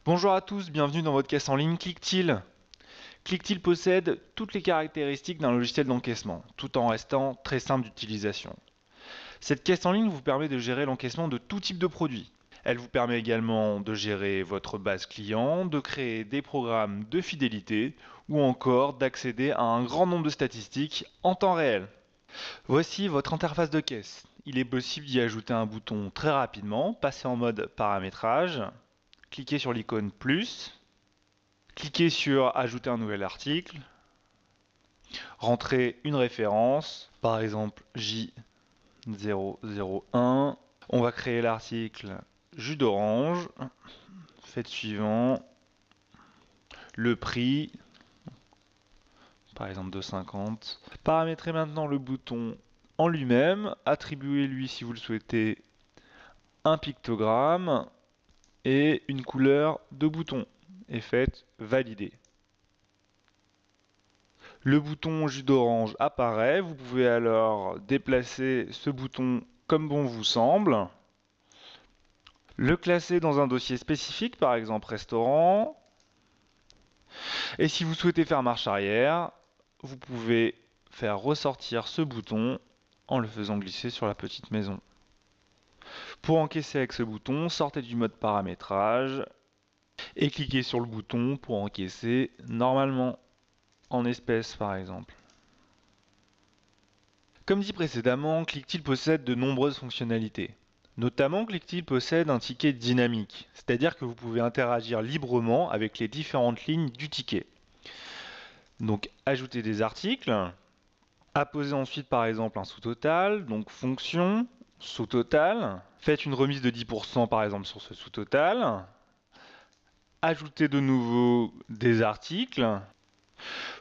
Bonjour à tous, bienvenue dans votre caisse en ligne Clicktil. Clicktil possède toutes les caractéristiques d'un logiciel d'encaissement, tout en restant très simple d'utilisation. Cette caisse en ligne vous permet de gérer l'encaissement de tout type de produits. Elle vous permet également de gérer votre base client, de créer des programmes de fidélité ou encore d'accéder à un grand nombre de statistiques en temps réel. Voici votre interface de caisse. Il est possible d'y ajouter un bouton très rapidement, passer en mode paramétrage, cliquez sur l'icône plus, cliquez sur ajouter un nouvel article, rentrez une référence, par exemple J001. On va créer l'article jus d'orange, faites suivant, le prix, par exemple 2,50. Paramétrez maintenant le bouton en lui-même, attribuez-lui si vous le souhaitez un pictogramme et une couleur de bouton et faites valider. Le bouton jus d'orange apparaît, vous pouvez alors déplacer ce bouton comme bon vous semble, le classer dans un dossier spécifique, par exemple restaurant, et si vous souhaitez faire marche arrière, vous pouvez faire ressortir ce bouton en le faisant glisser sur la petite maison. Pour encaisser avec ce bouton, sortez du mode paramétrage et cliquez sur le bouton pour encaisser normalement, en espèces par exemple. Comme dit précédemment, Clicktil possède de nombreuses fonctionnalités. Notamment, Clicktil possède un ticket dynamique, c'est-à-dire que vous pouvez interagir librement avec les différentes lignes du ticket. Donc, ajouter des articles, apposer ensuite par exemple un sous-total, donc fonction, sous-total, faites une remise de 10% par exemple sur ce sous-total, ajouter de nouveau des articles.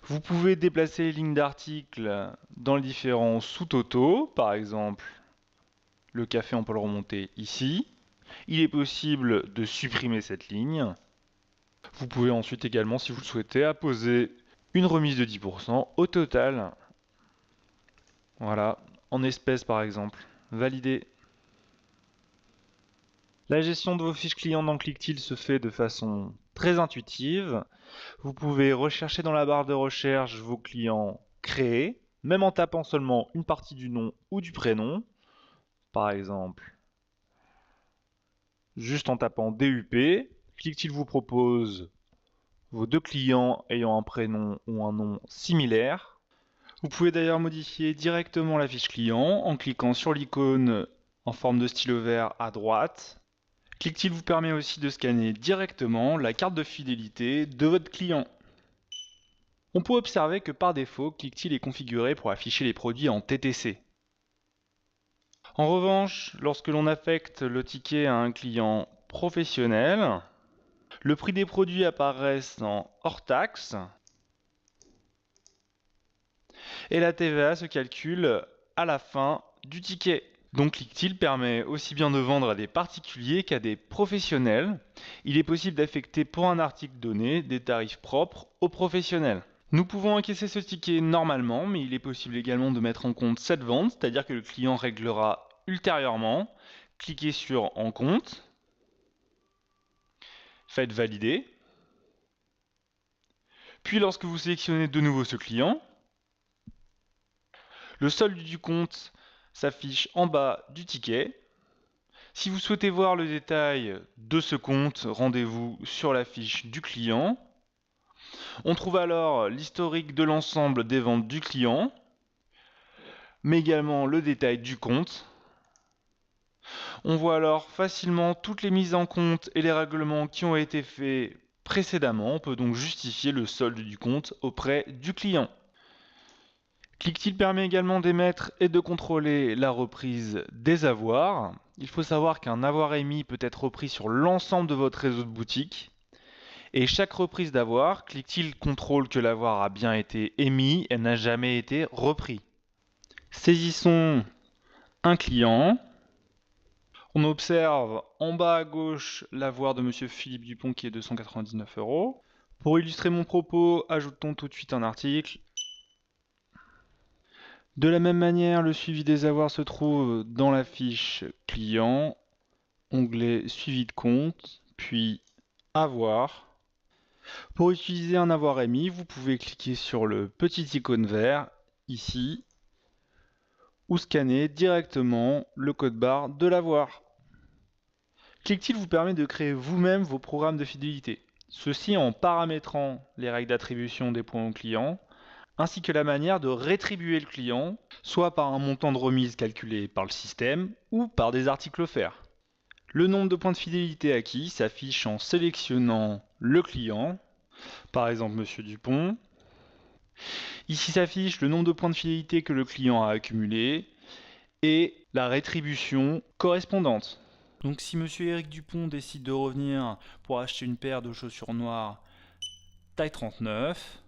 Vous pouvez déplacer les lignes d'articles dans les différents sous-totaux, par exemple le café on peut le remonter ici. Il est possible de supprimer cette ligne. Vous pouvez ensuite également, si vous le souhaitez, apposer une remise de 10% au total. Voilà, en espèces par exemple. Valider. La gestion de vos fiches clients dans Clicktil se fait de façon très intuitive. Vous pouvez rechercher dans la barre de recherche vos clients créés, même en tapant seulement une partie du nom ou du prénom. Par exemple, juste en tapant DUP, Clicktil vous propose vos deux clients ayant un prénom ou un nom similaire. Vous pouvez d'ailleurs modifier directement la fiche client en cliquant sur l'icône en forme de stylo vert à droite. Clicktil vous permet aussi de scanner directement la carte de fidélité de votre client. On peut observer que par défaut, Clicktil est configuré pour afficher les produits en TTC. En revanche, lorsque l'on affecte le ticket à un client professionnel, le prix des produits apparaît en hors taxe et la TVA se calcule à la fin du ticket. Donc Clicktil permet aussi bien de vendre à des particuliers qu'à des professionnels. Il est possible d'affecter pour un article donné des tarifs propres aux professionnels. Nous pouvons encaisser ce ticket normalement, mais il est possible également de mettre en compte cette vente, c'est-à-dire que le client réglera ultérieurement. Cliquez sur En compte, faites valider. Puis lorsque vous sélectionnez de nouveau ce client, le solde du compte s'affiche en bas du ticket. Si vous souhaitez voir le détail de ce compte, rendez-vous sur la fiche du client. On trouve alors l'historique de l'ensemble des ventes du client, mais également le détail du compte. On voit alors facilement toutes les mises en compte et les règlements qui ont été faits précédemment. On peut donc justifier le solde du compte auprès du client. Clicktil permet également d'émettre et de contrôler la reprise des avoirs. Il faut savoir qu'un avoir émis peut être repris sur l'ensemble de votre réseau de boutiques. Et chaque reprise d'avoir, Clicktil contrôle que l'avoir a bien été émis et n'a jamais été repris. Saisissons un client. On observe en bas à gauche l'avoir de Monsieur Philippe Dupont qui est de 199 €. Pour illustrer mon propos, ajoutons tout de suite un article. De la même manière, le suivi des avoirs se trouve dans la fiche client, onglet suivi de compte, puis Avoir. Pour utiliser un avoir émis, vous pouvez cliquer sur le petit icône vert ici ou scanner directement le code barre de l'avoir. ClickTilt vous permet de créer vous-même vos programmes de fidélité. Ceci en paramétrant les règles d'attribution des points au client, ainsi que la manière de rétribuer le client, soit par un montant de remise calculé par le système ou par des articles offerts. Le nombre de points de fidélité acquis s'affiche en sélectionnant le client, par exemple Monsieur Dupont. Ici s'affiche le nombre de points de fidélité que le client a accumulé et la rétribution correspondante. Donc si Monsieur Éric Dupont décide de revenir pour acheter une paire de chaussures noires taille 39,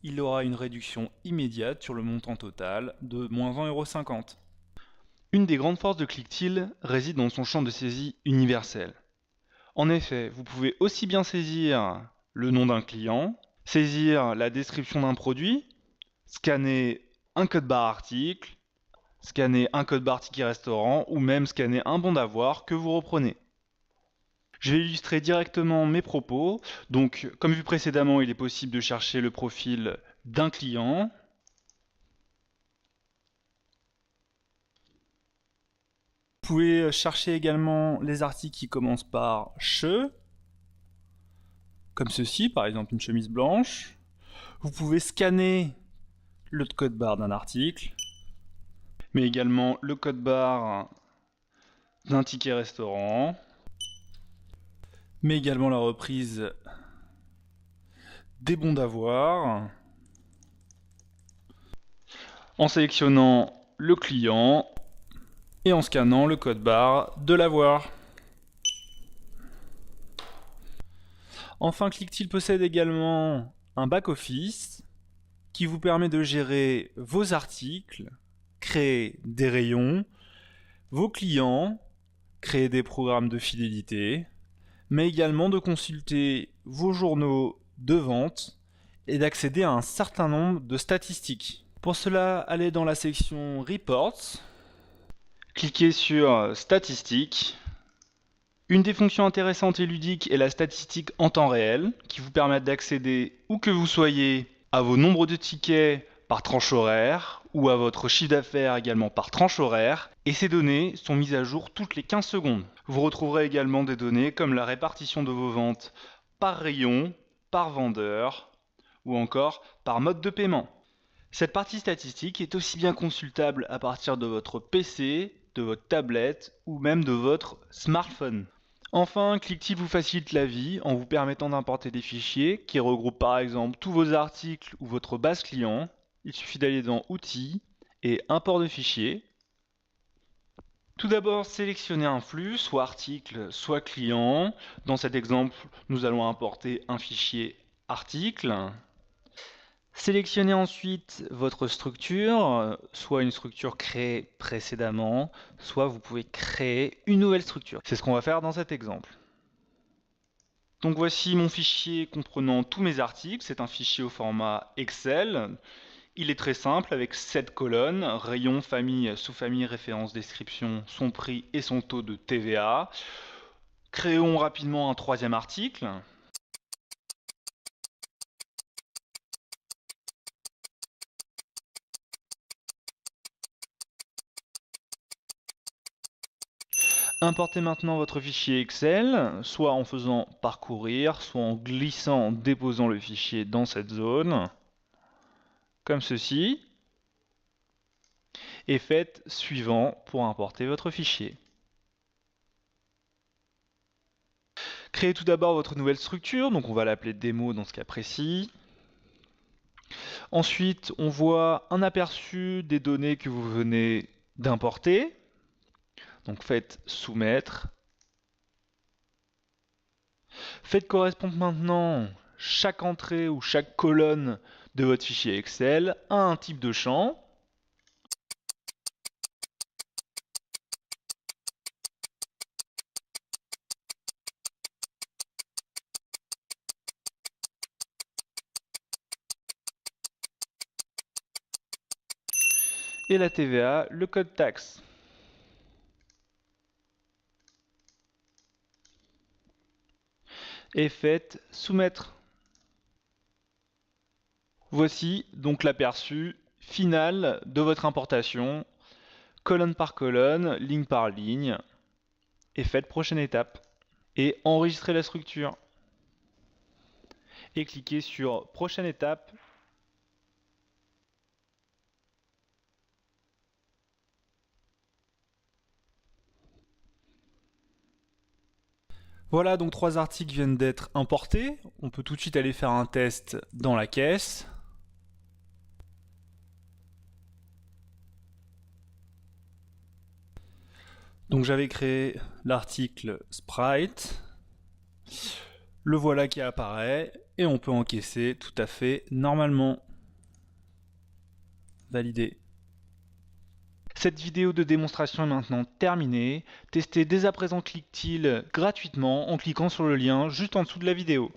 il aura une réduction immédiate sur le montant total de moins 1,50 €. Une des grandes forces de ClickTilt réside dans son champ de saisie universel. En effet, vous pouvez aussi bien saisir le nom d'un client, saisir la description d'un produit, scanner un code barre article, scanner un code barre ticket restaurant ou même scanner un bon d'avoir que vous reprenez. Je vais illustrer directement mes propos. Donc, comme vu précédemment, il est possible de chercher le profil d'un client. Vous pouvez chercher également les articles qui commencent par che, comme ceci, par exemple une chemise blanche. Vous pouvez scanner le code barre d'un article, mais également le code barre d'un ticket restaurant, mais également la reprise des bons d'avoir, en sélectionnant le client et en scannant le code barre de l'avoir. Enfin, ClickTilt possède également un back-office qui vous permet de gérer vos articles, créer des rayons, vos clients, créer des programmes de fidélité, mais également de consulter vos journaux de vente et d'accéder à un certain nombre de statistiques. Pour cela, allez dans la section Reports, cliquez sur Statistiques. Une des fonctions intéressantes et ludiques est la statistique en temps réel, qui vous permet d'accéder, où que vous soyez, à vos nombres de tickets par tranche horaire, ou à votre chiffre d'affaires également par tranche horaire, et ces données sont mises à jour toutes les 15 secondes. Vous retrouverez également des données comme la répartition de vos ventes par rayon, par vendeur, ou encore par mode de paiement. Cette partie statistique est aussi bien consultable à partir de votre PC, de votre tablette ou même de votre smartphone. Enfin, ClickTilt vous facilite la vie en vous permettant d'importer des fichiers qui regroupent par exemple tous vos articles ou votre base client. Il suffit d'aller dans Outils et Import de fichiers. Tout d'abord, sélectionnez un flux, soit article, soit client. Dans cet exemple, nous allons importer un fichier article. Sélectionnez ensuite votre structure, soit une structure créée précédemment, soit vous pouvez créer une nouvelle structure. C'est ce qu'on va faire dans cet exemple. Donc voici mon fichier comprenant tous mes articles. C'est un fichier au format Excel. Il est très simple avec 7 colonnes, rayon, famille, sous-famille, référence, description, son prix et son taux de TVA. Créons rapidement un troisième article. Importez maintenant votre fichier Excel, soit en faisant parcourir, soit en glissant, en déposant le fichier dans cette zone, comme ceci, et faites suivant pour importer votre fichier. Créez tout d'abord votre nouvelle structure, donc on va l'appeler démo dans ce cas précis. Ensuite, on voit un aperçu des données que vous venez d'importer. Donc faites soumettre. Faites correspondre maintenant chaque entrée ou chaque colonne de votre fichier Excel à un type de champ. Et la TVA, le code taxe. et faites soumettre. Voici donc l'aperçu final de votre importation, colonne par colonne, ligne par ligne, et faites prochaine étape. Et enregistrez la structure. Et cliquez sur prochaine étape. Voilà, donc 3 articles viennent d'être importés. On peut tout de suite aller faire un test dans la caisse. Donc j'avais créé l'article Sprite. Le voilà qui apparaît et on peut encaisser tout à fait normalement. Validé. Cette vidéo de démonstration est maintenant terminée. Testez dès à présent ClickTill gratuitement en cliquant sur le lien juste en dessous de la vidéo.